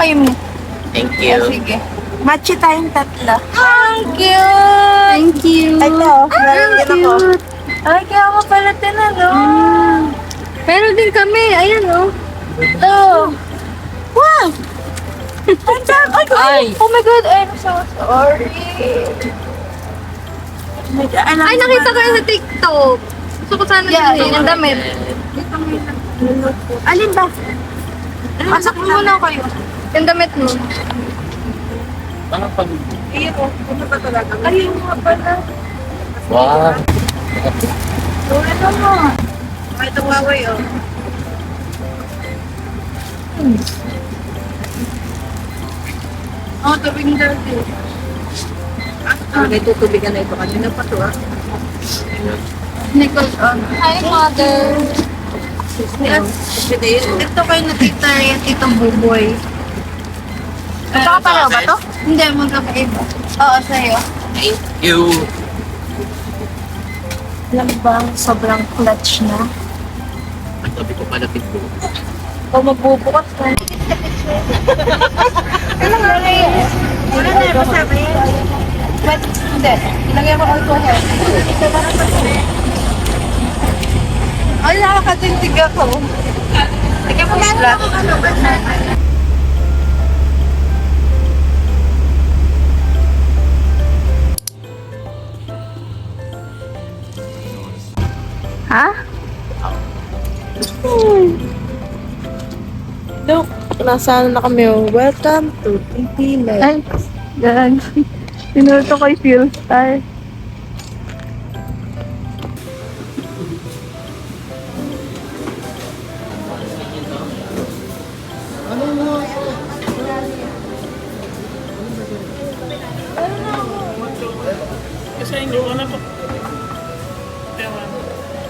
kayo mo. Thank you. Sige. Matcha tayong tatlo. Thank you! Thank you! Ito, meron din ako. Cute! Ay, kaya ako pala tinalo. Meron din kami. Ayan, oh. Ito. Wow! Ang sarap. Ay, oh my God. I'm so sorry. Ay, nakita ko yun sa TikTok. Gusto ko sana yun. Ang damit. Alin ba? Pasok mo muna kayo. Yung damit mo. Parang pag... Ayun, ano ba talaga? Ayun nga pala. Wow. Ano mo? Ay, itong waway, oh. Oh, tubig daw din. May tutubigan na ito kanina pa to, ah. Nicole, hi, mother. Ito kayo na tita yan, titong buboy. Ito ka pala ba to? Hindi, magkakaiba. Oo, sa'yo. Thank you. Alam bang sobrang clutch na? Ang sabi ko palapit ko. O magbubukas ka. Alam mo na yun. Wala na yung masabi. Hindi. Ilagay mo alcohol. Ito ba na pa? Ay, nakakatintig ako. Lagyan mo na flat. Ha? Look, nasa na kami. Welcome to TP Live. Ay, gan. Sinuto ko yung Fuel Star. Kasi hindi ko na po.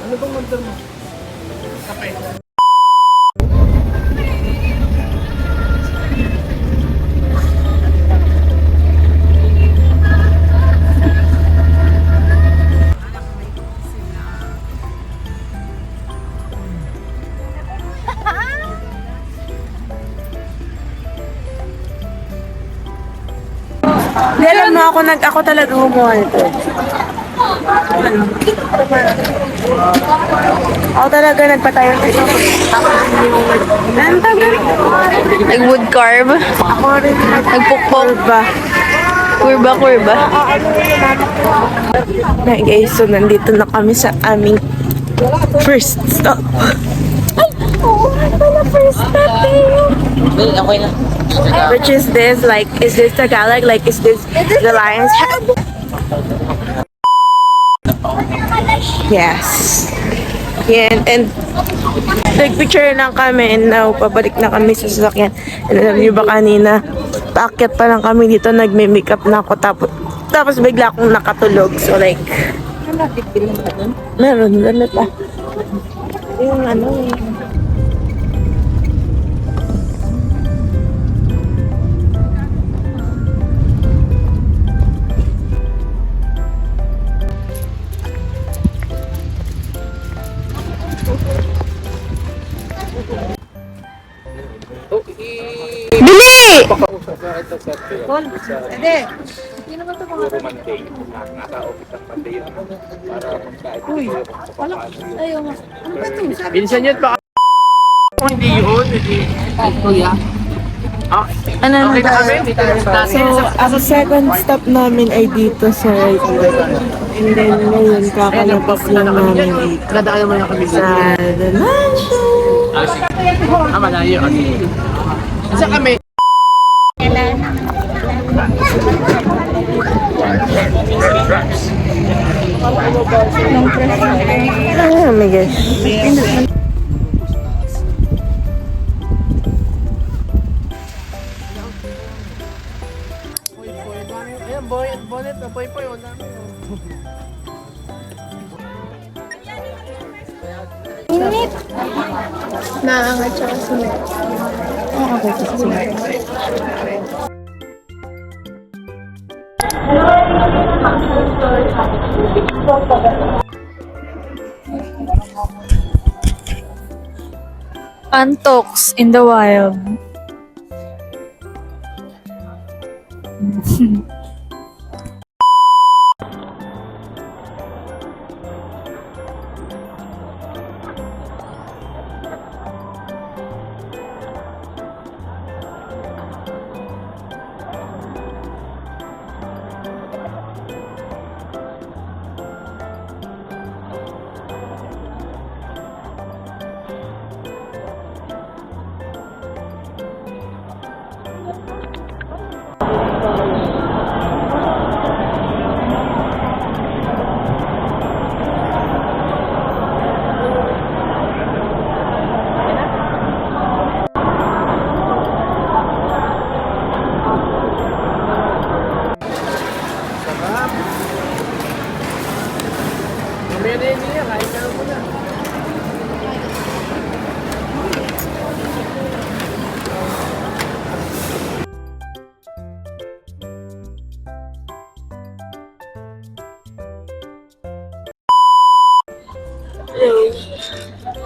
Ano bang order mo? Kape. Hindi alam mo ako talaga gumawa nito. Ako talaga nagpatayo nito. Ang tagal. Nag-wood carve. Ako rin Nagpukpok. ba? Kurba. Hey guys, so nandito na kami sa aming first stop. Ay! Oo, pala first stop eh. Well, okay na. Which is this? Like, is this Tagalog? Like, is this the lion's head? Yes. Yan. And nagpicture lang kami and now pabalik na kami sa sasakyan. And alam niyo ba kanina, paakyat pa lang kami dito, nagme-makeup na ako tapos bigla akong nakatulog. So like, meron, ganun pa. Yung ano eh. Bili! Pinsan yun pa. Hindi yun. Kuya. Ano Okay na kami. So, ang second stop namin ay dito sa right. And then ngayon, kakalabas lang namin dito Nadaan naman na kami sa The Mansion. malayo kasi. Isa kami. Oh my gosh. Ayan, bonnet na poy-poy. Wala na. Init. Naangat siya kasi. Okay, kasi. Antox in the wild.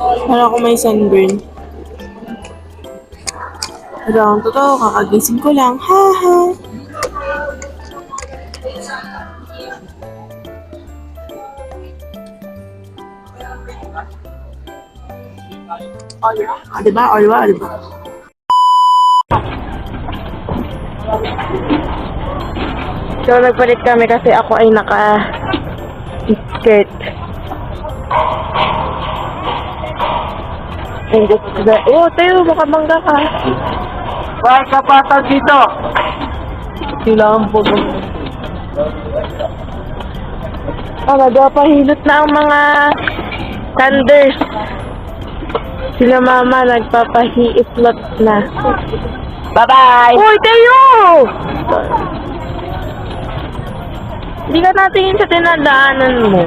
Para ako may sunburn. Pero ang totoo, kakagising ko lang. Ha ha! Diba? So, nagpalit kami kasi ako ay naka-skirt. Oh, tayo, makamangga ka. Bakit kapatag dito? Kailangan po ba? Nagpapahilot na ang mga thunders. Sila mama nagpapahiislot na. Bye-bye! Hoy, tayo! Hindi ka natingin sa tinadaanan mo.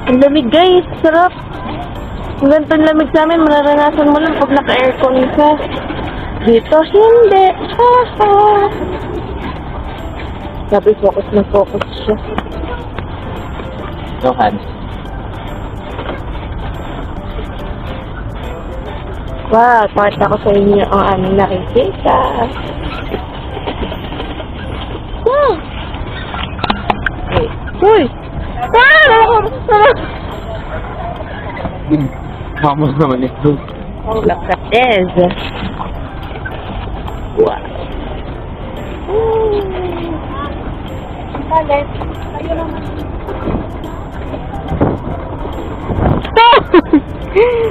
Ang lamig guys, sarap. Ang ganitong lamig sa amin, mararanasan mo lang pag naka-aircon ka. Dito, hindi. Sabi, focus na focus siya. Johan. Wow, pakita ko sa inyo ang aming nakikita. Wow! Uy! Vamos naman ito. Look at this. Wow. Palit. Kayo naman.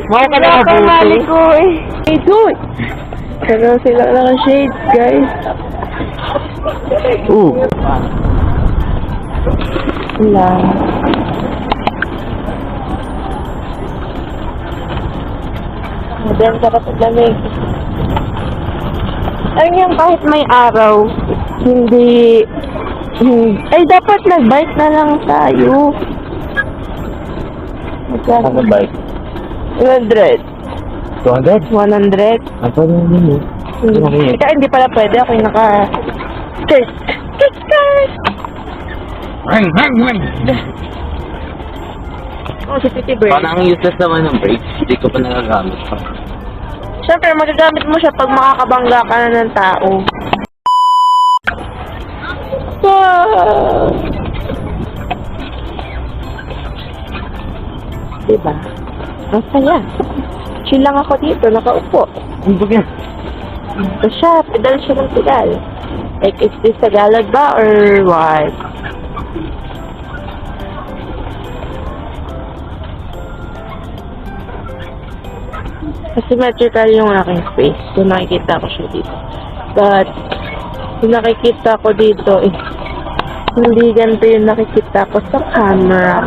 Mukha ka nakabuti. ko eh. Shades, uy! Pero sila naka-shades, guys. Wala. Then, sarap at lamig. Ayun yung kahit may araw, hindi... Ay, dapat nag-bike na lang tayo. Magkano? Ano ba? 100. 200? 100. Ano yun eh? Ika, hindi pala pwede. Ako yung naka-skirt. Skirt! Hang! Oh, si Titi Bird. Parang ang useless naman ng brakes. Hindi ko pa nagagamit pa. Siyempre, magagamit mo siya pag makakabangga ka na ng tao. Wow! Diba? Ang saya. Chill lang ako dito, nakaupo. Ano ba yan? Ito siya, pedal siya ng pedal. Like, is this Tagalog ba or what? Symmetrical yung aking space. So, nakikita ko siya dito. But, yung nakikita ko dito is hindi ganito yung nakikita ko sa camera.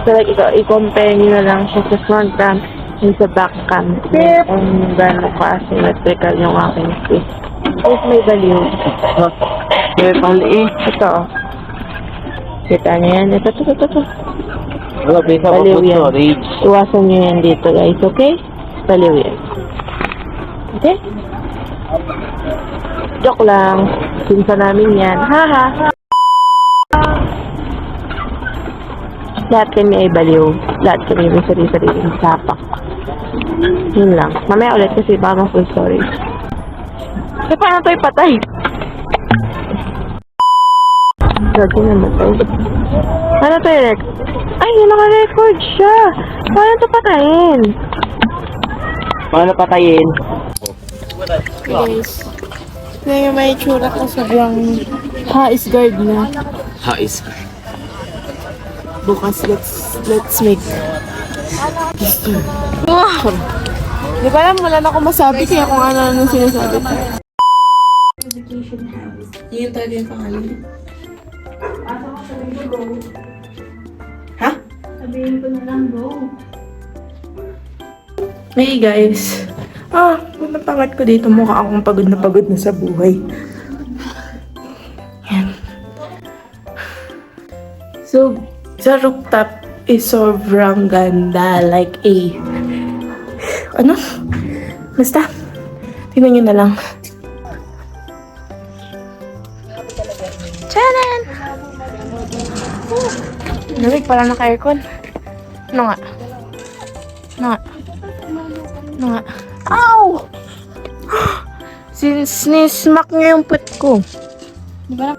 So, like, i-compare nyo na lang siya sa front cam and sa back cam. Kung gano'n ka-symmetrical yung aking space. Is may baliw. Kaya pala eh. Ito. Kita nyo yan? Ito. Wala, bisa ko Baliw po yan. storage. Iwasan nyo yan dito, guys. Okay? Baliw yan. Okay? Joke lang. Sinsa namin yan. Haha. Lahat kami ay baliw. Lahat kami may sarili-sariling sapak. Yun lang. Mamaya ulit kasi baka full story. So, paano ito ipatay? Lagi namatay. Ano ito i-record? Ay, naka-record siya. Paano ito patayin? Paano patayin? Guys, ngayon may itsura ko sobrang ha-is-guard na. Hais. Bukas, let's make history. Wow! Di ba alam, wala na akong masabi kaya kung ano sinasabi ko. Yun talaga yung pangalan niya. Ha? Sabihin ko na lang, go. Hey guys. Napangat ko dito. Mukha akong pagod na sa buhay. Yan. So, sa rooftop is sobrang ganda. Like ano? Basta. Tingnan nyo na lang. Tchanan! Lamig pala naka-aircon. Ano nga? Ano nga? Ano nga? Ow! Sinismak niya yung pet ko. Diba?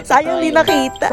Sayang di nakita.